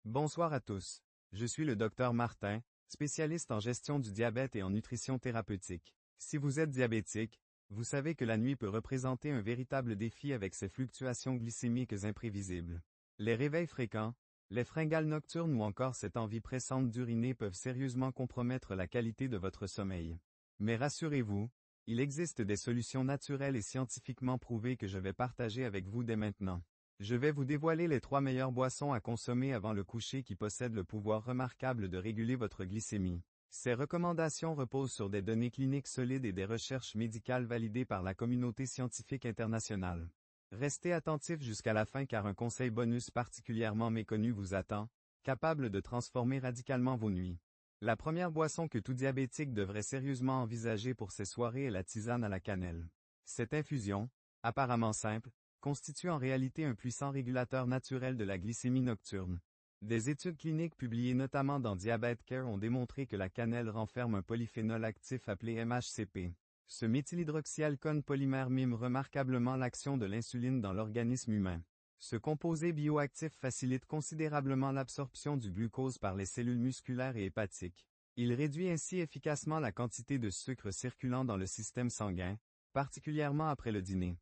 Bonsoir à tous. Je suis le docteur Martin, spécialiste en gestion du diabète et en nutrition thérapeutique. Si vous êtes diabétique, vous savez que la nuit peut représenter un véritable défi avec ses fluctuations glycémiques imprévisibles. Les réveils fréquents, les fringales nocturnes ou encore cette envie pressante d'uriner peuvent sérieusement compromettre la qualité de votre sommeil. Mais rassurez-vous, il existe des solutions naturelles et scientifiquement prouvées que je vais partager avec vous dès maintenant. Je vais vous dévoiler les 3 meilleures boissons à consommer avant le coucher qui possèdent le pouvoir remarquable de réguler votre glycémie. Ces recommandations reposent sur des données cliniques solides et des recherches médicales validées par la communauté scientifique internationale. Restez attentifs jusqu'à la fin car un conseil bonus particulièrement méconnu vous attend, capable de transformer radicalement vos nuits. La première boisson que tout diabétique devrait sérieusement envisager pour ses soirées est la tisane à la cannelle. Cette infusion, apparemment simple, constitue en réalité un puissant régulateur naturel de la glycémie nocturne. Des études cliniques publiées notamment dans Diabetes Care ont démontré que la cannelle renferme un polyphénol actif appelé MHCP. Ce méthylhydroxyalcone polymère mime remarquablement l'action de l'insuline dans l'organisme humain. Ce composé bioactif facilite considérablement l'absorption du glucose par les cellules musculaires et hépatiques. Il réduit ainsi efficacement la quantité de sucre circulant dans le système sanguin, particulièrement après le dîner.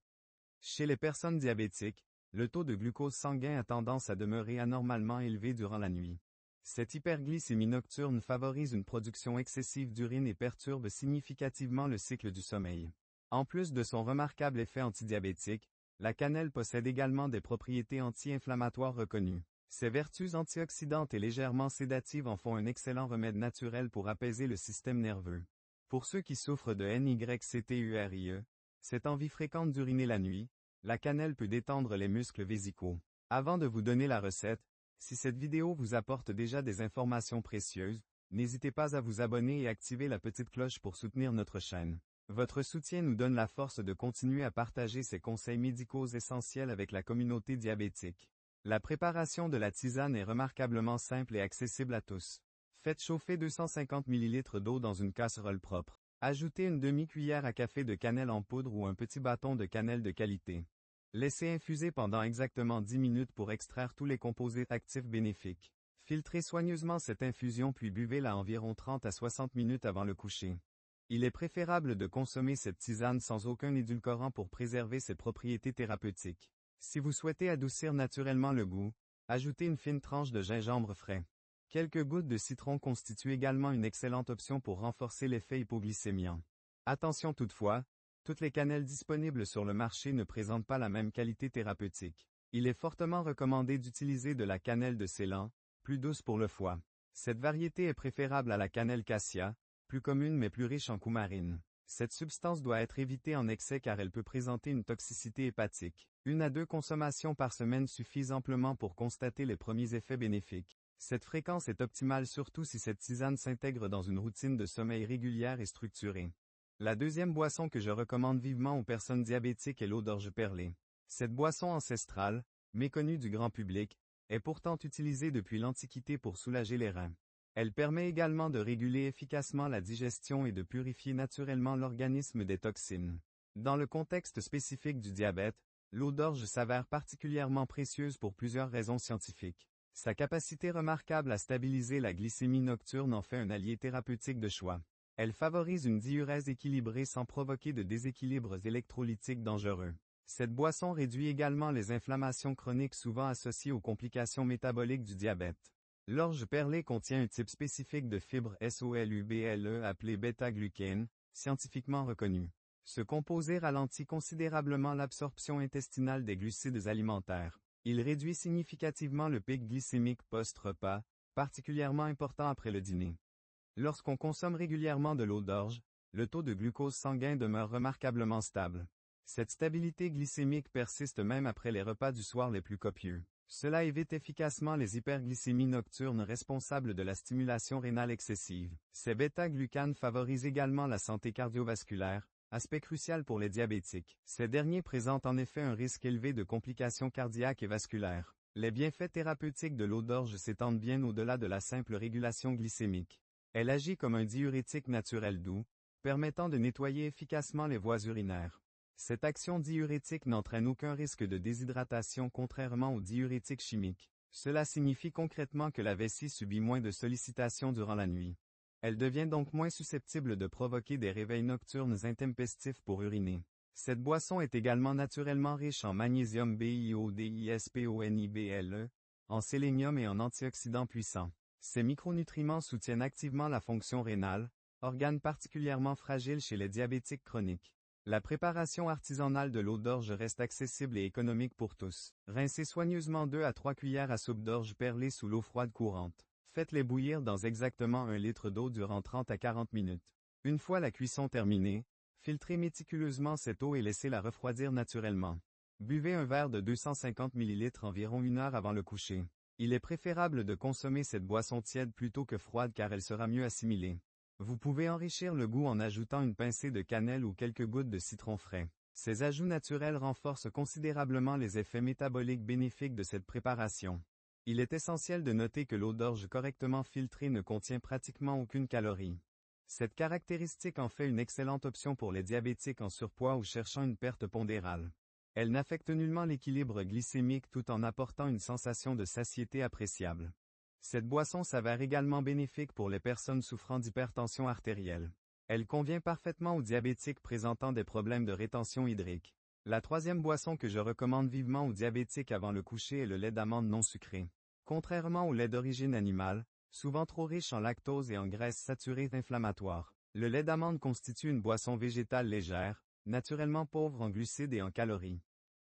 Chez les personnes diabétiques, le taux de glucose sanguin a tendance à demeurer anormalement élevé durant la nuit. Cette hyperglycémie nocturne favorise une production excessive d'urine et perturbe significativement le cycle du sommeil. En plus de son remarquable effet antidiabétique, la cannelle possède également des propriétés anti-inflammatoires reconnues. Ses vertus antioxydantes et légèrement sédatives en font un excellent remède naturel pour apaiser le système nerveux. Pour ceux qui souffrent de NYCTURIE, cette envie fréquente d'uriner la nuit, la cannelle peut détendre les muscles vésicaux. Avant de vous donner la recette, si cette vidéo vous apporte déjà des informations précieuses, n'hésitez pas à vous abonner et activer la petite cloche pour soutenir notre chaîne. Votre soutien nous donne la force de continuer à partager ces conseils médicaux essentiels avec la communauté diabétique. La préparation de la tisane est remarquablement simple et accessible à tous. Faites chauffer 250 ml d'eau dans une casserole propre. Ajoutez une demi-cuillère à café de cannelle en poudre ou un petit bâton de cannelle de qualité. Laissez infuser pendant exactement 10 minutes pour extraire tous les composés actifs bénéfiques. Filtrez soigneusement cette infusion puis buvez-la environ 30 à 60 minutes avant le coucher. Il est préférable de consommer cette tisane sans aucun édulcorant pour préserver ses propriétés thérapeutiques. Si vous souhaitez adoucir naturellement le goût, ajoutez une fine tranche de gingembre frais. Quelques gouttes de citron constituent également une excellente option pour renforcer l'effet hypoglycémiant. Attention toutefois, toutes les cannelles disponibles sur le marché ne présentent pas la même qualité thérapeutique. Il est fortement recommandé d'utiliser de la cannelle de Ceylan, plus douce pour le foie. Cette variété est préférable à la cannelle cassia, plus commune mais plus riche en coumarine. Cette substance doit être évitée en excès car elle peut présenter une toxicité hépatique. 1 à 2 consommations par semaine suffisent amplement pour constater les premiers effets bénéfiques. Cette fréquence est optimale surtout si cette tisane s'intègre dans une routine de sommeil régulière et structurée. La deuxième boisson que je recommande vivement aux personnes diabétiques est l'eau d'orge perlée. Cette boisson ancestrale, méconnue du grand public, est pourtant utilisée depuis l'Antiquité pour soulager les reins. Elle permet également de réguler efficacement la digestion et de purifier naturellement l'organisme des toxines. Dans le contexte spécifique du diabète, l'eau d'orge s'avère particulièrement précieuse pour plusieurs raisons scientifiques. Sa capacité remarquable à stabiliser la glycémie nocturne en fait un allié thérapeutique de choix. Elle favorise une diurèse équilibrée sans provoquer de déséquilibres électrolytiques dangereux. Cette boisson réduit également les inflammations chroniques souvent associées aux complications métaboliques du diabète. L'orge perlée contient un type spécifique de fibre SOLUBLE appelé bêta-glucane, scientifiquement reconnu. Ce composé ralentit considérablement l'absorption intestinale des glucides alimentaires. Il réduit significativement le pic glycémique post-repas, particulièrement important après le dîner. Lorsqu'on consomme régulièrement de l'eau d'orge, le taux de glucose sanguin demeure remarquablement stable. Cette stabilité glycémique persiste même après les repas du soir les plus copieux. Cela évite efficacement les hyperglycémies nocturnes responsables de la stimulation rénale excessive. Ces bêta-glucanes favorisent également la santé cardiovasculaire, aspect crucial pour les diabétiques. Ces derniers présentent en effet un risque élevé de complications cardiaques et vasculaires. Les bienfaits thérapeutiques de l'eau d'orge s'étendent bien au-delà de la simple régulation glycémique. Elle agit comme un diurétique naturel doux, permettant de nettoyer efficacement les voies urinaires. Cette action diurétique n'entraîne aucun risque de déshydratation contrairement aux diurétiques chimiques. Cela signifie concrètement que la vessie subit moins de sollicitations durant la nuit. Elle devient donc moins susceptible de provoquer des réveils nocturnes intempestifs pour uriner. Cette boisson est également naturellement riche en magnésium BiODISPONIBLE, en sélénium et en antioxydants puissants. Ces micronutriments soutiennent activement la fonction rénale, organe particulièrement fragile chez les diabétiques chroniques. La préparation artisanale de l'eau d'orge reste accessible et économique pour tous. Rincez soigneusement 2 à 3 cuillères à soupe d'orge perlée sous l'eau froide courante. Faites-les bouillir dans exactement 1 litre d'eau durant 30 à 40 minutes. Une fois la cuisson terminée, filtrez méticuleusement cette eau et laissez-la refroidir naturellement. Buvez un verre de 250 ml environ 1 heure avant le coucher. Il est préférable de consommer cette boisson tiède plutôt que froide car elle sera mieux assimilée. Vous pouvez enrichir le goût en ajoutant une pincée de cannelle ou quelques gouttes de citron frais. Ces ajouts naturels renforcent considérablement les effets métaboliques bénéfiques de cette préparation. Il est essentiel de noter que l'eau d'orge correctement filtrée ne contient pratiquement aucune calorie. Cette caractéristique en fait une excellente option pour les diabétiques en surpoids ou cherchant une perte pondérale. Elle n'affecte nullement l'équilibre glycémique tout en apportant une sensation de satiété appréciable. Cette boisson s'avère également bénéfique pour les personnes souffrant d'hypertension artérielle. Elle convient parfaitement aux diabétiques présentant des problèmes de rétention hydrique. La troisième boisson que je recommande vivement aux diabétiques avant le coucher est le lait d'amande non sucré. Contrairement au lait d'origine animale, souvent trop riche en lactose et en graisses saturées inflammatoires, le lait d'amande constitue une boisson végétale légère, naturellement pauvre en glucides et en calories.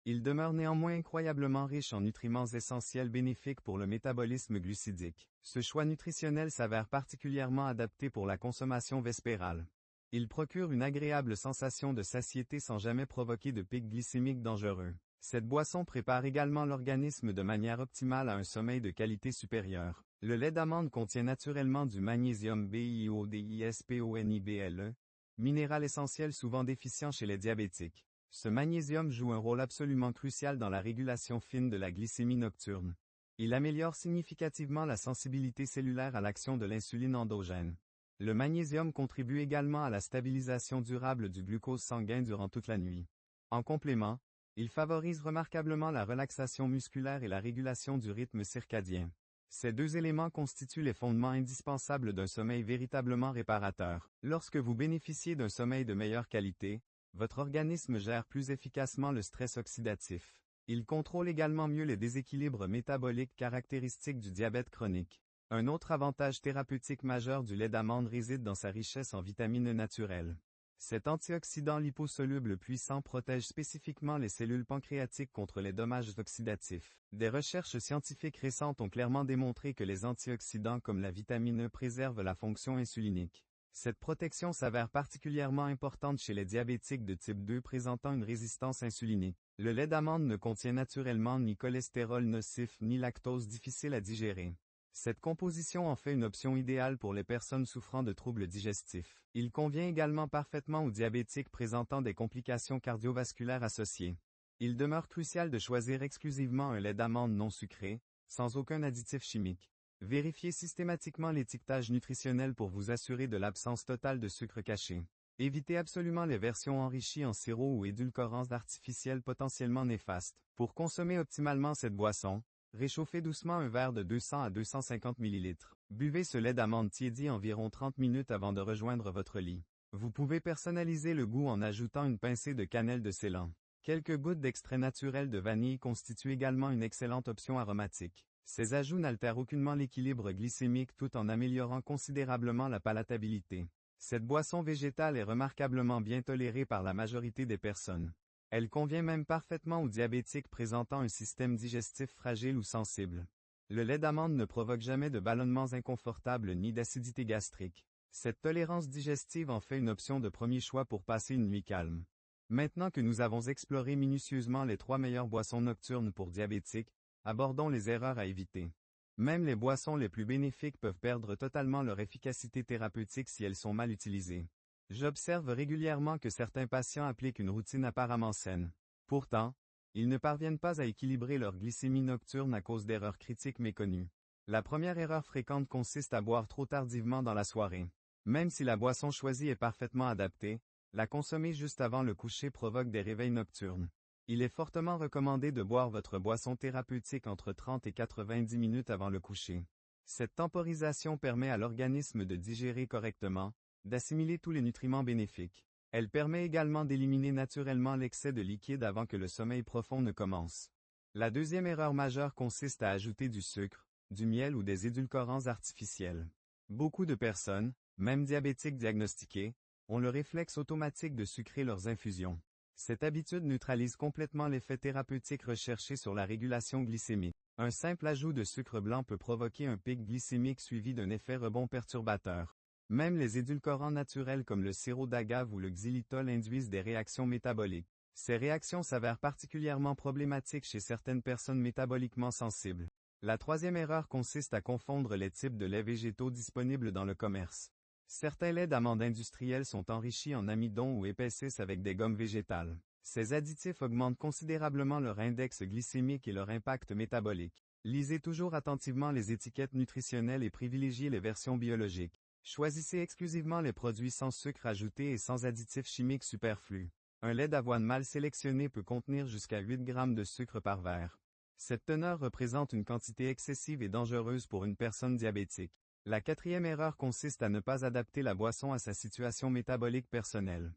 Il demeure néanmoins incroyablement riche en nutriments essentiels bénéfiques pour le métabolisme glucidique. Ce choix nutritionnel s'avère particulièrement adapté pour la consommation vespérale. Il procure une agréable sensation de satiété sans jamais provoquer de pic glycémique dangereux. Cette boisson prépare également l'organisme de manière optimale à un sommeil de qualité supérieure. Le lait d'amande contient naturellement du magnésium BiODISPONIBLE, minéral essentiel souvent déficient chez les diabétiques. Ce magnésium joue un rôle absolument crucial dans la régulation fine de la glycémie nocturne. Il améliore significativement la sensibilité cellulaire à l'action de l'insuline endogène. Le magnésium contribue également à la stabilisation durable du glucose sanguin durant toute la nuit. En complément, il favorise remarquablement la relaxation musculaire et la régulation du rythme circadien. Ces deux éléments constituent les fondements indispensables d'un sommeil véritablement réparateur. Lorsque vous bénéficiez d'un sommeil de meilleure qualité, votre organisme gère plus efficacement le stress oxydatif. Il contrôle également mieux les déséquilibres métaboliques caractéristiques du diabète chronique. Un autre avantage thérapeutique majeur du lait d'amande réside dans sa richesse en vitamines naturelles. Cet antioxydant liposoluble puissant protège spécifiquement les cellules pancréatiques contre les dommages oxydatifs. Des recherches scientifiques récentes ont clairement démontré que les antioxydants comme la vitamine E préservent la fonction insulinique. Cette protection s'avère particulièrement importante chez les diabétiques de type 2 présentant une résistance insulinique. Le lait d'amande ne contient naturellement ni cholestérol nocif ni lactose difficile à digérer. Cette composition en fait une option idéale pour les personnes souffrant de troubles digestifs. Il convient également parfaitement aux diabétiques présentant des complications cardiovasculaires associées. Il demeure crucial de choisir exclusivement un lait d'amande non sucré, sans aucun additif chimique. Vérifiez systématiquement l'étiquetage nutritionnel pour vous assurer de l'absence totale de sucre caché. Évitez absolument les versions enrichies en sirop ou édulcorants artificiels potentiellement néfastes. Pour consommer optimalement cette boisson, réchauffez doucement un verre de 200 à 250 ml. Buvez ce lait d'amande tiédi environ 30 minutes avant de rejoindre votre lit. Vous pouvez personnaliser le goût en ajoutant une pincée de cannelle de Ceylan. Quelques gouttes d'extrait naturel de vanille constituent également une excellente option aromatique. Ces ajouts n'altèrent aucunement l'équilibre glycémique tout en améliorant considérablement la palatabilité. Cette boisson végétale est remarquablement bien tolérée par la majorité des personnes. Elle convient même parfaitement aux diabétiques présentant un système digestif fragile ou sensible. Le lait d'amande ne provoque jamais de ballonnements inconfortables ni d'acidité gastrique. Cette tolérance digestive en fait une option de premier choix pour passer une nuit calme. Maintenant que nous avons exploré minutieusement les 3 meilleures boissons nocturnes pour diabétiques, abordons les erreurs à éviter. Même les boissons les plus bénéfiques peuvent perdre totalement leur efficacité thérapeutique si elles sont mal utilisées. J'observe régulièrement que certains patients appliquent une routine apparemment saine. Pourtant, ils ne parviennent pas à équilibrer leur glycémie nocturne à cause d'erreurs critiques méconnues. La première erreur fréquente consiste à boire trop tardivement dans la soirée. Même si la boisson choisie est parfaitement adaptée, la consommer juste avant le coucher provoque des réveils nocturnes. Il est fortement recommandé de boire votre boisson thérapeutique entre 30 et 90 minutes avant le coucher. Cette temporisation permet à l'organisme de digérer correctement, d'assimiler tous les nutriments bénéfiques. Elle permet également d'éliminer naturellement l'excès de liquide avant que le sommeil profond ne commence. La deuxième erreur majeure consiste à ajouter du sucre, du miel ou des édulcorants artificiels. Beaucoup de personnes, même diabétiques diagnostiquées, ont le réflexe automatique de sucrer leurs infusions. Cette habitude neutralise complètement l'effet thérapeutique recherché sur la régulation glycémique. Un simple ajout de sucre blanc peut provoquer un pic glycémique suivi d'un effet rebond perturbateur. Même les édulcorants naturels comme le sirop d'agave ou le xylitol induisent des réactions métaboliques. Ces réactions s'avèrent particulièrement problématiques chez certaines personnes métaboliquement sensibles. La troisième erreur consiste à confondre les types de laits végétaux disponibles dans le commerce. Certains laits d'amandes industriels sont enrichis en amidon ou épaississent avec des gommes végétales. Ces additifs augmentent considérablement leur index glycémique et leur impact métabolique. Lisez toujours attentivement les étiquettes nutritionnelles et privilégiez les versions biologiques. Choisissez exclusivement les produits sans sucre ajouté et sans additifs chimiques superflus. Un lait d'avoine mal sélectionné peut contenir jusqu'à 8 grammes de sucre par verre. Cette teneur représente une quantité excessive et dangereuse pour une personne diabétique. La quatrième erreur consiste à ne pas adapter la boisson à sa situation métabolique personnelle.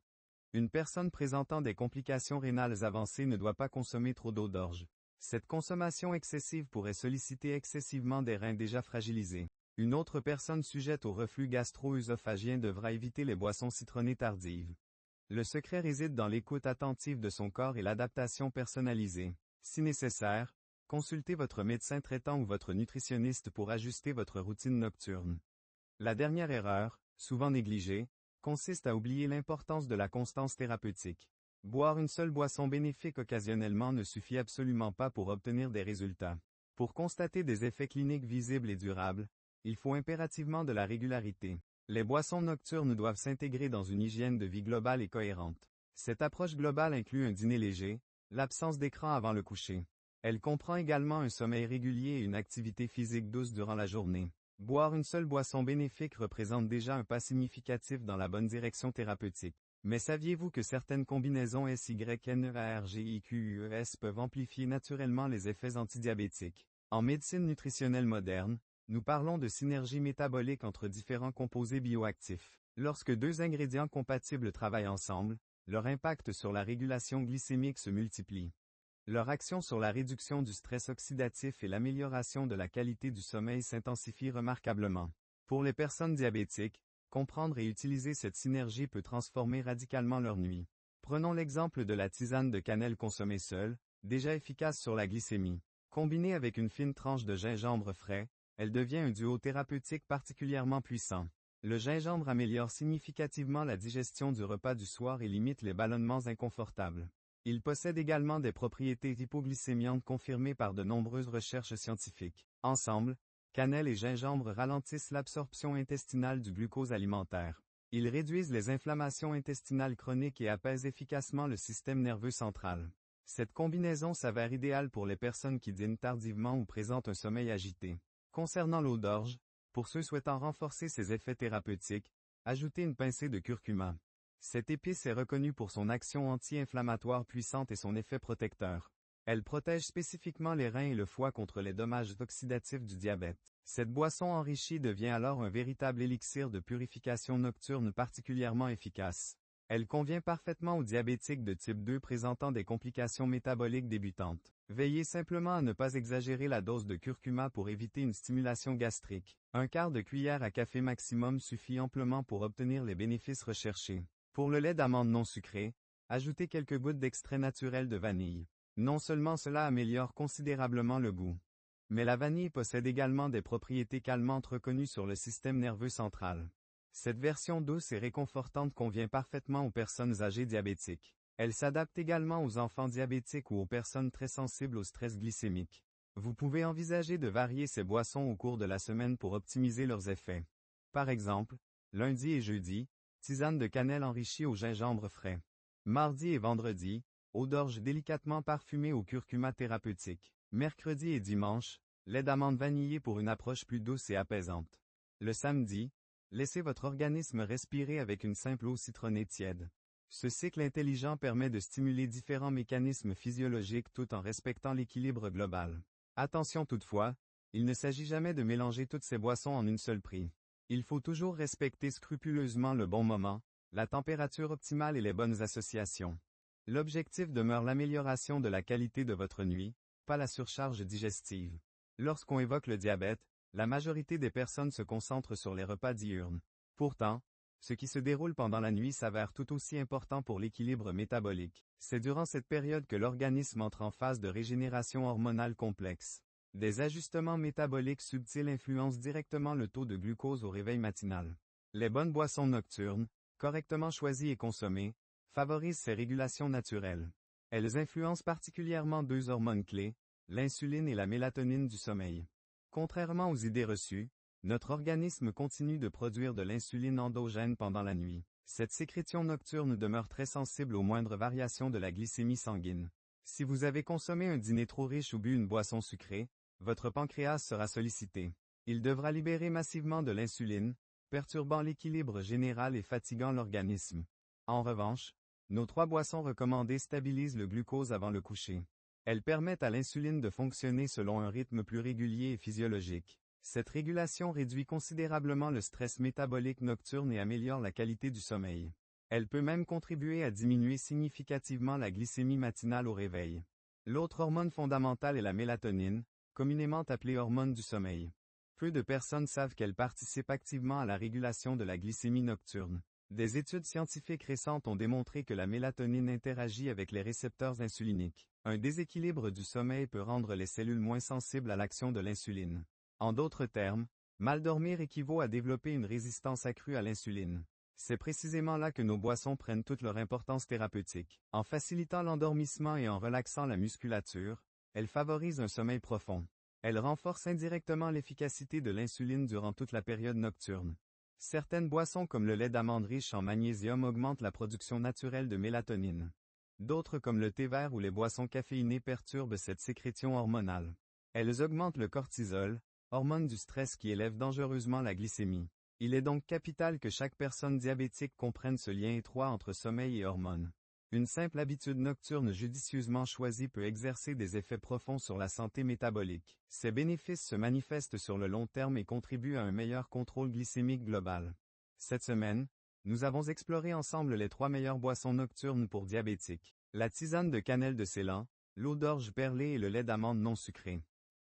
Une personne présentant des complications rénales avancées ne doit pas consommer trop d'eau d'orge. Cette consommation excessive pourrait solliciter excessivement des reins déjà fragilisés. Une autre personne sujette au reflux gastro-œsophagien devra éviter les boissons citronnées tardives. Le secret réside dans l'écoute attentive de son corps et l'adaptation personnalisée. Si nécessaire, consultez votre médecin traitant ou votre nutritionniste pour ajuster votre routine nocturne. La dernière erreur, souvent négligée, consiste à oublier l'importance de la constance thérapeutique. Boire une seule boisson bénéfique occasionnellement ne suffit absolument pas pour obtenir des résultats. Pour constater des effets cliniques visibles et durables, il faut impérativement de la régularité. Les boissons nocturnes doivent s'intégrer dans une hygiène de vie globale et cohérente. Cette approche globale inclut un dîner léger, l'absence d'écran avant le coucher. Elle comprend également un sommeil régulier et une activité physique douce durant la journée. Boire une seule boisson bénéfique représente déjà un pas significatif dans la bonne direction thérapeutique. Mais saviez-vous que certaines combinaisons SYNERGIQUES peuvent amplifier naturellement les effets antidiabétiques? En médecine nutritionnelle moderne, nous parlons de synergie métabolique entre différents composés bioactifs. Lorsque deux ingrédients compatibles travaillent ensemble, leur impact sur la régulation glycémique se multiplie. Leur action sur la réduction du stress oxydatif et l'amélioration de la qualité du sommeil s'intensifie remarquablement. Pour les personnes diabétiques, comprendre et utiliser cette synergie peut transformer radicalement leur nuit. Prenons l'exemple de la tisane de cannelle consommée seule, déjà efficace sur la glycémie. Combinée avec une fine tranche de gingembre frais, elle devient un duo thérapeutique particulièrement puissant. Le gingembre améliore significativement la digestion du repas du soir et limite les ballonnements inconfortables. Il possède également des propriétés hypoglycémiantes confirmées par de nombreuses recherches scientifiques. Ensemble, cannelle et gingembre ralentissent l'absorption intestinale du glucose alimentaire. Ils réduisent les inflammations intestinales chroniques et apaisent efficacement le système nerveux central. Cette combinaison s'avère idéale pour les personnes qui dînent tardivement ou présentent un sommeil agité. Concernant l'eau d'orge, pour ceux souhaitant renforcer ses effets thérapeutiques, ajoutez une pincée de curcuma. Cette épice est reconnue pour son action anti-inflammatoire puissante et son effet protecteur. Elle protège spécifiquement les reins et le foie contre les dommages oxydatifs du diabète. Cette boisson enrichie devient alors un véritable élixir de purification nocturne particulièrement efficace. Elle convient parfaitement aux diabétiques de type 2 présentant des complications métaboliques débutantes. Veillez simplement à ne pas exagérer la dose de curcuma pour éviter une stimulation gastrique. Un quart de cuillère à café maximum suffit amplement pour obtenir les bénéfices recherchés. Pour le lait d'amande non sucré, ajoutez quelques gouttes d'extrait naturel de vanille. Non seulement cela améliore considérablement le goût, mais la vanille possède également des propriétés calmantes reconnues sur le système nerveux central. Cette version douce et réconfortante convient parfaitement aux personnes âgées diabétiques. Elle s'adapte également aux enfants diabétiques ou aux personnes très sensibles au stress glycémique. Vous pouvez envisager de varier ces boissons au cours de la semaine pour optimiser leurs effets. Par exemple, lundi et jeudi, tisane de cannelle enrichie au gingembre frais. Mardi et vendredi, eau d'orge délicatement parfumée au curcuma thérapeutique. Mercredi et dimanche, lait d'amande vanillé pour une approche plus douce et apaisante. Le samedi, laissez votre organisme respirer avec une simple eau citronnée tiède. Ce cycle intelligent permet de stimuler différents mécanismes physiologiques tout en respectant l'équilibre global. Attention toutefois, il ne s'agit jamais de mélanger toutes ces boissons en une seule prise. Il faut toujours respecter scrupuleusement le bon moment, la température optimale et les bonnes associations. L'objectif demeure l'amélioration de la qualité de votre nuit, pas la surcharge digestive. Lorsqu'on évoque le diabète, la majorité des personnes se concentrent sur les repas diurnes. Pourtant, ce qui se déroule pendant la nuit s'avère tout aussi important pour l'équilibre métabolique. C'est durant cette période que l'organisme entre en phase de régénération hormonale complexe. Des ajustements métaboliques subtils influencent directement le taux de glucose au réveil matinal. Les bonnes boissons nocturnes, correctement choisies et consommées, favorisent ces régulations naturelles. Elles influencent particulièrement deux hormones clés, l'insuline et la mélatonine du sommeil. Contrairement aux idées reçues, notre organisme continue de produire de l'insuline endogène pendant la nuit. Cette sécrétion nocturne demeure très sensible aux moindres variations de la glycémie sanguine. Si vous avez consommé un dîner trop riche ou bu une boisson sucrée, votre pancréas sera sollicité. Il devra libérer massivement de l'insuline, perturbant l'équilibre général et fatiguant l'organisme. En revanche, nos 3 boissons recommandées stabilisent le glucose avant le coucher. Elles permettent à l'insuline de fonctionner selon un rythme plus régulier et physiologique. Cette régulation réduit considérablement le stress métabolique nocturne et améliore la qualité du sommeil. Elle peut même contribuer à diminuer significativement la glycémie matinale au réveil. L'autre hormone fondamentale est la mélatonine, communément appelée hormone du sommeil. Peu de personnes savent qu'elle participe activement à la régulation de la glycémie nocturne. Des études scientifiques récentes ont démontré que la mélatonine interagit avec les récepteurs insuliniques. Un déséquilibre du sommeil peut rendre les cellules moins sensibles à l'action de l'insuline. En d'autres termes, mal dormir équivaut à développer une résistance accrue à l'insuline. C'est précisément là que nos boissons prennent toute leur importance thérapeutique. En facilitant l'endormissement et en relaxant la musculature, elles favorisent un sommeil profond. Elles renforcent indirectement l'efficacité de l'insuline durant toute la période nocturne. Certaines boissons comme le lait d'amande riche en magnésium augmentent la production naturelle de mélatonine. D'autres comme le thé vert ou les boissons caféinées perturbent cette sécrétion hormonale. Elles augmentent le cortisol, hormone du stress qui élève dangereusement la glycémie. Il est donc capital que chaque personne diabétique comprenne ce lien étroit entre sommeil et hormones. Une simple habitude nocturne judicieusement choisie peut exercer des effets profonds sur la santé métabolique. Ces bénéfices se manifestent sur le long terme et contribuent à un meilleur contrôle glycémique global. Cette semaine, nous avons exploré ensemble les 3 meilleures boissons nocturnes pour diabétiques. La tisane de cannelle de Ceylan, l'eau d'orge perlée et le lait d'amande non sucré.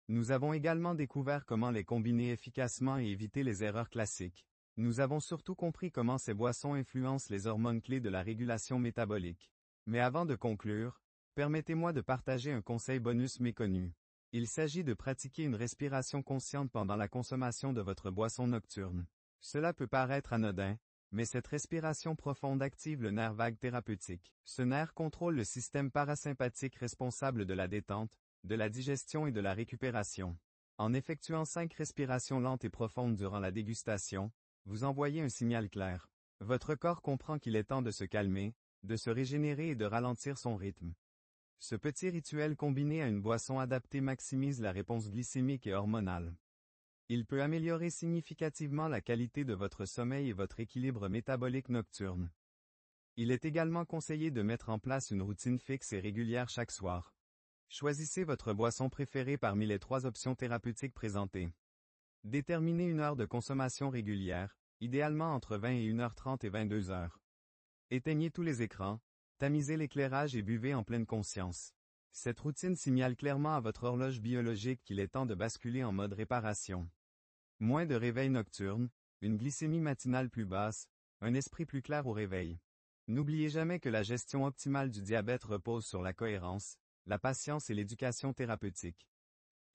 Nous avons également découvert comment les combiner efficacement et éviter les erreurs classiques. Nous avons surtout compris comment ces boissons influencent les hormones clés de la régulation métabolique. Mais avant de conclure, permettez-moi de partager un conseil bonus méconnu. Il s'agit de pratiquer une respiration consciente pendant la consommation de votre boisson nocturne. Cela peut paraître anodin, mais cette respiration profonde active le nerf vague thérapeutique. Ce nerf contrôle le système parasympathique responsable de la détente, de la digestion et de la récupération. En effectuant 5 respirations lentes et profondes durant la dégustation, vous envoyez un signal clair. Votre corps comprend qu'il est temps de se calmer, de se régénérer et de ralentir son rythme. Ce petit rituel combiné à une boisson adaptée maximise la réponse glycémique et hormonale. Il peut améliorer significativement la qualité de votre sommeil et votre équilibre métabolique nocturne. Il est également conseillé de mettre en place une routine fixe et régulière chaque soir. Choisissez votre boisson préférée parmi les 3 options thérapeutiques présentées. Déterminez une heure de consommation régulière, idéalement entre 20 et 1h30 et 22h. Éteignez tous les écrans, tamisez l'éclairage et buvez en pleine conscience. Cette routine signale clairement à votre horloge biologique qu'il est temps de basculer en mode réparation. Moins de réveil nocturne, une glycémie matinale plus basse, un esprit plus clair au réveil. N'oubliez jamais que la gestion optimale du diabète repose sur la cohérence, la patience et l'éducation thérapeutique.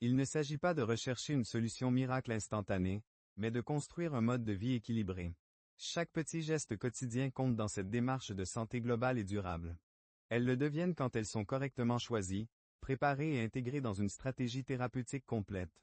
Il ne s'agit pas de rechercher une solution miracle instantanée, mais de construire un mode de vie équilibré. Chaque petit geste quotidien compte dans cette démarche de santé globale et durable. Elles le deviennent quand elles sont correctement choisies, préparées et intégrées dans une stratégie thérapeutique complète.